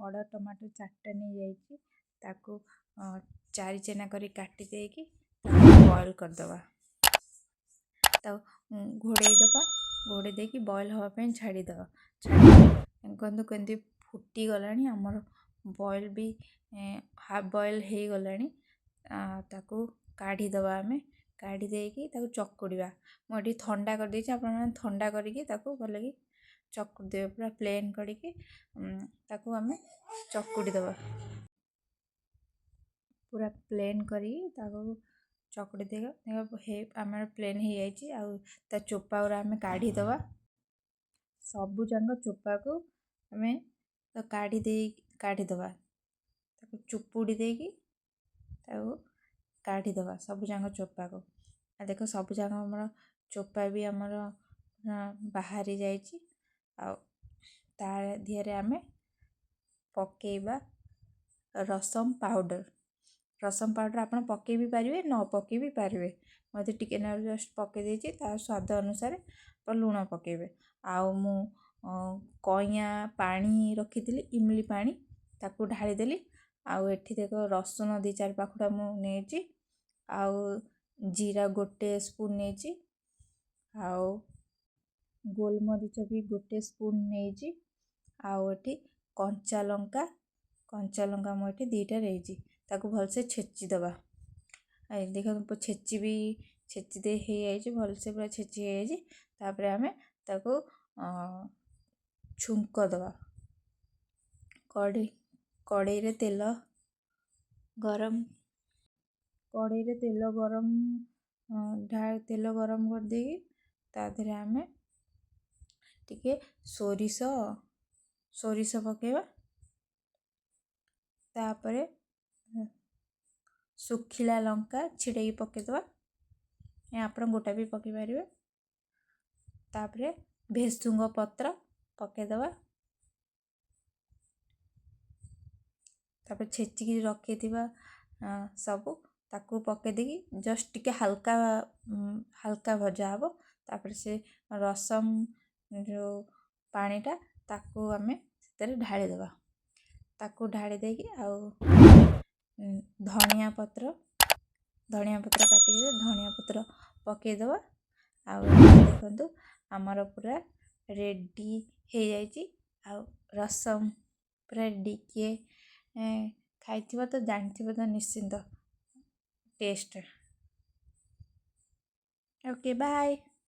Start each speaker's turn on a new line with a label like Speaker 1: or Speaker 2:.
Speaker 1: बड़ टमाटो 4टा नहीं जाइए ताकू चारि चेना करी काटी देकी बॉयल करदवा घोड़े दबा घोड़े देकी बॉयल हाँवाई छाड़ीदवा कहतु केमती फुटी गलानी आमर बॉयल भी हाफ बॉयल हो गलानी ताकू काढ़ीदवा आमे काढ़ी देकी ताकू चकुड़िया मुझे ठंडा कर देछि आपण ठंडा करिकी ताकू भलकि चकुड़ी देवे पूरा प्लेन करिकी ताकू आमे चकुड़ी दवा पूरा प्लेन करी ताकू चकुड़ी देगा हे आमर प्लेन हो जाइए आ चोपा गुरा आमे काढ़ीदवा सबू जाक चोपा को आमे तो काढ़ीदवा ताकू चुपुड़ी देकी ताकू काढ़ीदवा सबू जाक चोपा को देख सबू जाक आमर चोपा भी आमर बाहरी जाइए तार दिहरे आमे पकेबा रसम पाउडर आप पकई भी पारे न पकई भी पारे मत टिके ना जस्ट पकई देती स्वाद अनुसार लुण पकेबे आउ मु कइया पानी रखी इमली पानी ताकू ढाली देली आउ एठी देख रसुन 2-4 पाखुड़ा मु नेची आउ जीरा 1 स्पून नेची आउ गोलमरीच भी 1 स्पून नेची आउ एठी कंचा लंका मु एठी 2टा रेजी ताकू भलसे छेची दबा देख छेची दे हो जाइए भलसे पूरा छेची हो जाइए तापर आमे ताकू छुंक दबा कड़ई रे तेल गरम तेल गरम कर देगी ताधरे आमे टिके सोरिष पकेबा तापरे सुखिला लंका छिड़ेकी पकेदवा आप गोटा भी पकई पारे तापरे भेसुंग पत्र पकेदवा तापर छेचिकी रखी सबू ताकू पके देकी जस्ट टिके हल्का भजा हम तापर से रसम जो पानीटा ताकू आमे सेतरे ढाली दबा ताकू ढाली देकी आउ धनिया पत्र काटिक धनिया पत्र पकेदवा देखु आमर पूरा रेडी हो जाइए आउ रसम पूरा रेडी किए खाई तो जानथिबो तो निश्चिंत टेस्ट ओके बाय।